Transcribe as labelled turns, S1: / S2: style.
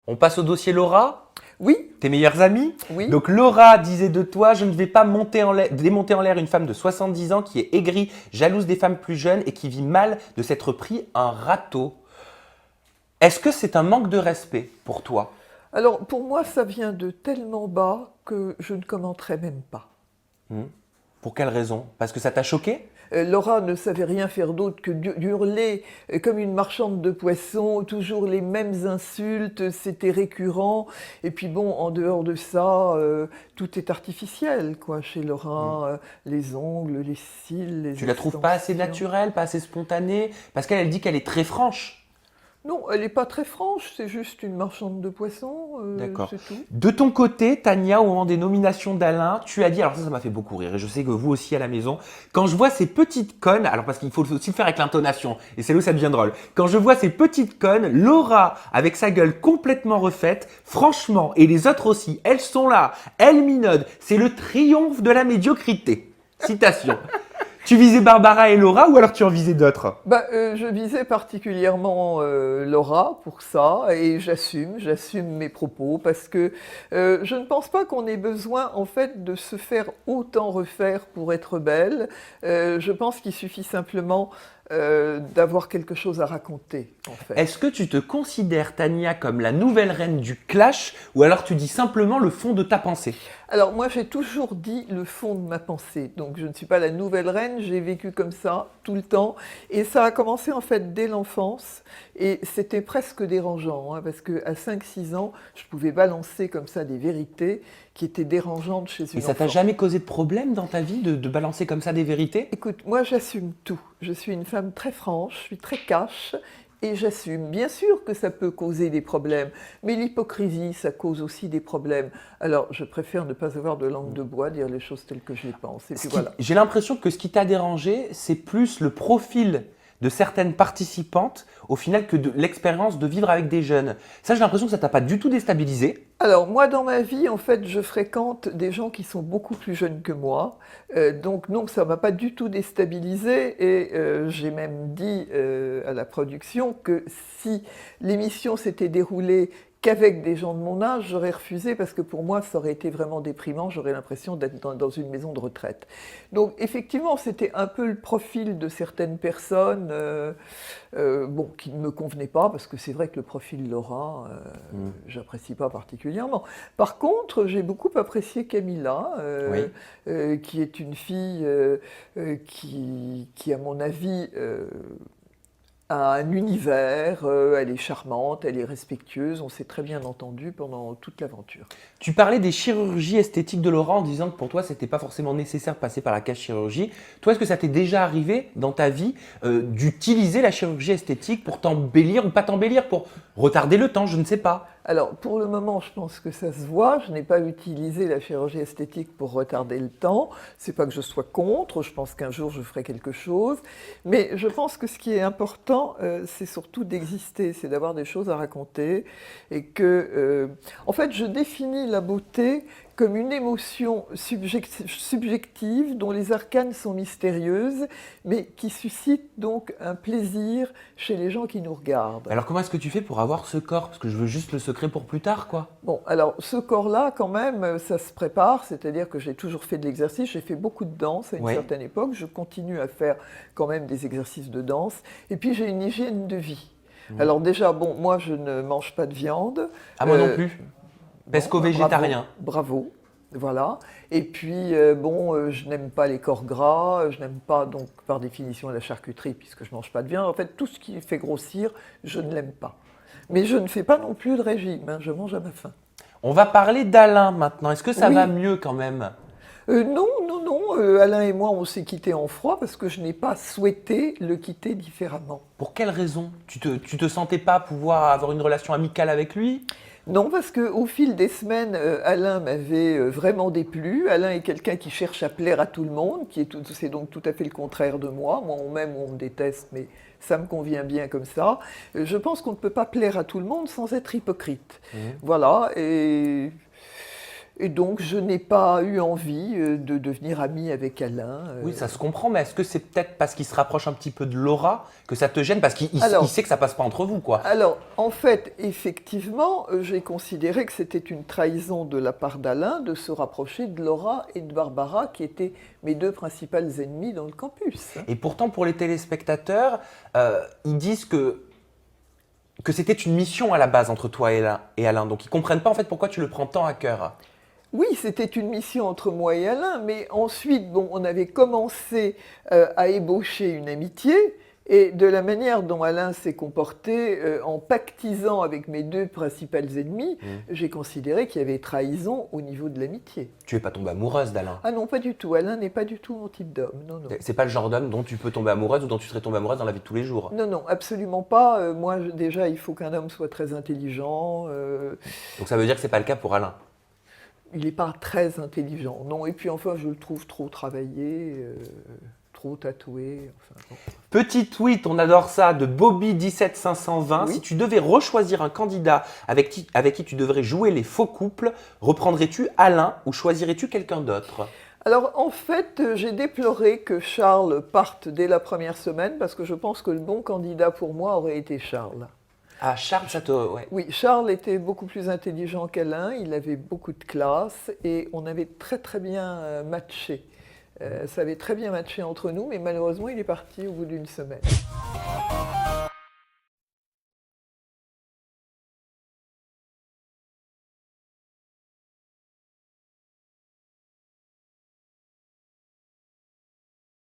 S1: On passe au dossier Laura,
S2: Oui,
S1: tes meilleurs amis.
S2: oui.
S1: Donc Laura disait de toi, je ne vais pas démonter en l'air une femme de 70 ans qui est aigrie, jalouse des femmes plus jeunes et qui vit mal de s'être pris un râteau. Est-ce que c'est un manque de respect pour toi?
S2: Alors pour moi, ça vient de tellement bas que je ne commenterai même pas.
S1: Hmm. Pour quelle raison? Parce que ça t'a choqué?
S2: Laura ne savait rien faire d'autre que d'hurler comme une marchande de poissons, toujours les mêmes insultes, c'était récurrent. Et puis bon, en dehors de ça, tout est artificiel, quoi, chez
S1: Hmm.
S2: Laura. Les ongles, les cils, les
S1: Tu la trouves pas assez
S2: extensions.
S1: naturelle, pas assez spontanée? Parce qu'elle dit qu'elle est très franche.
S2: Non, elle n'est pas très franche, c'est juste une marchande de poissons,
S1: D'accord.
S2: c'est tout.
S1: De ton côté, Tania, au moment des nominations d'Alain, tu as dit, alors ça m'a fait beaucoup rire, et je sais que vous aussi à la maison, quand je vois ces petites connes, alors parce qu'il faut aussi le faire avec l'intonation, et c'est là où ça devient drôle, quand je vois ces petites connes, Laura, avec sa gueule complètement refaite, franchement, et les autres aussi, elles sont là, elles minaudent, c'est le triomphe de la médiocrité. Citation. Tu visais Barbara et Laura, ou alors tu en visais d'autres?
S2: Je visais particulièrement Laura pour ça et j'assume mes propos parce que je ne pense pas qu'on ait besoin en fait de se faire autant refaire pour être belle. Je pense qu'il suffit simplement d'avoir quelque chose à raconter en fait.
S1: Est-ce que tu te considères, Tania, comme la nouvelle reine du clash, ou alors tu dis simplement le fond de ta pensée?
S2: Alors moi j'ai toujours dit le fond de ma pensée, donc je ne suis pas la nouvelle reine, j'ai vécu comme ça tout le temps et ça a commencé en fait dès l'enfance et c'était presque dérangeant hein, parce qu'à 5 6 ans je pouvais balancer comme ça des vérités qui étaient dérangeantes chez
S1: Et
S2: une
S1: ça t'a
S2: enfant.
S1: jamais causé de problème dans ta vie de balancer comme ça des vérités?
S2: Écoute, moi j'assume tout, je suis une femme très franche, je suis très cash et j'assume. Bien sûr que ça peut causer des problèmes, mais l'hypocrisie, ça cause aussi des problèmes. Alors, je préfère ne pas avoir de langue de bois, dire les choses telles que je les pense. Et puis voilà.
S1: J'ai l'impression que ce qui t'a dérangé, c'est plus le profil de certaines participantes, au final, que de l'expérience de vivre avec des jeunes. Ça, j'ai l'impression que ça t'a pas du tout déstabilisé.
S2: Alors, moi, dans ma vie, en fait, je fréquente des gens qui sont beaucoup plus jeunes que moi. Donc, non, ça ne m'a pas du tout déstabilisé. Et j'ai même dit à la production que si l'émission s'était déroulée qu'avec des gens de mon âge, j'aurais refusé parce que pour moi, ça aurait été vraiment déprimant. J'aurais l'impression d'être dans une maison de retraite. Donc, effectivement, c'était un peu le profil de certaines personnes bon, qui ne me convenaient pas parce que c'est vrai que le profil Laura,
S1: Mm.
S2: j'apprécie pas particulièrement. Par contre, j'ai beaucoup apprécié Camilla,
S1: Oui.
S2: qui est une fille qui, à mon avis, a un univers, elle est charmante, elle est respectueuse, on s'est très bien entendu pendant toute l'aventure.
S1: Tu parlais des chirurgies esthétiques de Laura en disant que pour toi, c'était pas forcément nécessaire de passer par la case chirurgie. Toi, est-ce que ça t'est déjà arrivé dans ta vie d'utiliser la chirurgie esthétique pour t'embellir ou pas t'embellir, pour retarder le temps, je ne sais pas.
S2: Alors, pour le moment, je pense que ça se voit. Je n'ai pas utilisé la chirurgie esthétique pour retarder le temps. C'est pas que je sois contre. Je pense qu'un jour, je ferai quelque chose. Mais je pense que ce qui est important, c'est surtout d'exister, c'est d'avoir des choses à raconter. Et que, en fait, je définis la beauté comme une émotion subjective dont les arcanes sont mystérieuses, mais qui suscite donc un plaisir chez les gens qui nous regardent.
S1: Alors comment est-ce que tu fais pour avoir ce corps? Parce que je veux juste le secret pour plus tard, quoi.
S2: Bon, alors ce corps-là, quand même, ça se prépare, c'est-à-dire que j'ai toujours fait de l'exercice, j'ai fait beaucoup de danse à une
S1: Oui.
S2: certaine époque, je continue à faire quand même des exercices de danse, et puis j'ai une hygiène de vie.
S1: Mhm.
S2: Alors déjà, bon, moi je ne mange pas de viande,
S1: Ah, moi non
S2: euh,
S1: plus.
S2: bon, bravo,
S1: Pesco-végétarien.
S2: bravo, voilà. Et puis, bon, je n'aime pas les corps gras, je n'aime pas donc par définition la charcuterie puisque je ne mange pas de viande. En fait, tout ce qui fait grossir, je ne l'aime pas. Mais je ne fais pas non plus de régime, hein, je mange à ma faim.
S1: On va parler d'Alain maintenant. Est-ce que ça va
S2: Oui,
S1: mieux quand même?
S2: non, non, non, Alain et moi, on s'est quittés en froid parce que je n'ai pas souhaité le quitter différemment.
S1: Pour quelle raison? Tu te sentais pas pouvoir avoir une relation amicale avec lui?
S2: Non, parce qu'au fil des semaines, Alain m'avait vraiment déplu. Alain est quelqu'un qui cherche à plaire à tout le monde, c'est donc tout à fait le contraire de moi. Moi, on m'aime ou on me déteste, mais ça me convient bien comme ça. Je pense qu'on ne peut pas plaire à tout le monde sans être hypocrite.
S1: Mhm.
S2: Voilà, et Et donc, je n'ai pas eu envie de devenir amie avec Alain.
S1: Oui, ça se comprend, mais est-ce que c'est peut-être parce qu'il se rapproche un petit peu de Laura que ça te gêne? Parce qu'il
S2: Alors-
S1: il sait que ça passe pas entre vous, quoi.
S2: Alors, en fait, effectivement, j'ai considéré que c'était une trahison de la part d'Alain de se rapprocher de Laura et de Barbara, qui étaient mes deux principales ennemies dans le campus.
S1: Et pourtant, pour les téléspectateurs, ils disent que c'était une mission à la base entre toi et Alain. Donc, ils comprennent pas en fait pourquoi tu le prends tant à cœur.
S2: Oui, c'était une mission entre moi et Alain, mais ensuite, bon, on avait commencé à ébaucher une amitié, et de la manière dont Alain s'est comporté en pactisant avec mes deux principales ennemies, j'ai considéré qu'il y avait trahison au niveau de l'amitié.
S1: Tu es pas tombée amoureuse d'Alain.
S2: Ah non, pas du tout. Alain n'est pas du tout mon type d'homme. Non, non.
S1: C'est pas le genre d'homme dont tu peux tomber amoureuse ou dont tu serais tombée amoureuse dans la vie de tous les jours.
S2: Non, non, absolument pas. Moi, déjà, il faut qu'un homme soit très intelligent.
S1: Donc ça veut dire que c'est pas le cas pour Alain.
S2: Il n'est pas très intelligent. Non, et puis enfin, je le trouve trop travaillé, trop tatoué. Enfin, bon.
S1: Petit tweet, on adore ça, de Bobby17520.
S2: Oui.
S1: Si tu devais rechoisir un candidat avec qui tu devrais jouer les faux couples, reprendrais-tu Alain ou choisirais-tu quelqu'un d'autre?
S2: Alors, en fait, j'ai déploré que Charles parte dès la première semaine parce que je pense que le bon candidat pour moi aurait été Charles.
S1: Ah, Charles, ça te... Ouais.
S2: Oui, Charles était beaucoup plus intelligent qu'Alain, il avait beaucoup de classe et on avait très très bien matché. Ça avait très bien matché entre nous, mais malheureusement, il est parti au bout d'une semaine.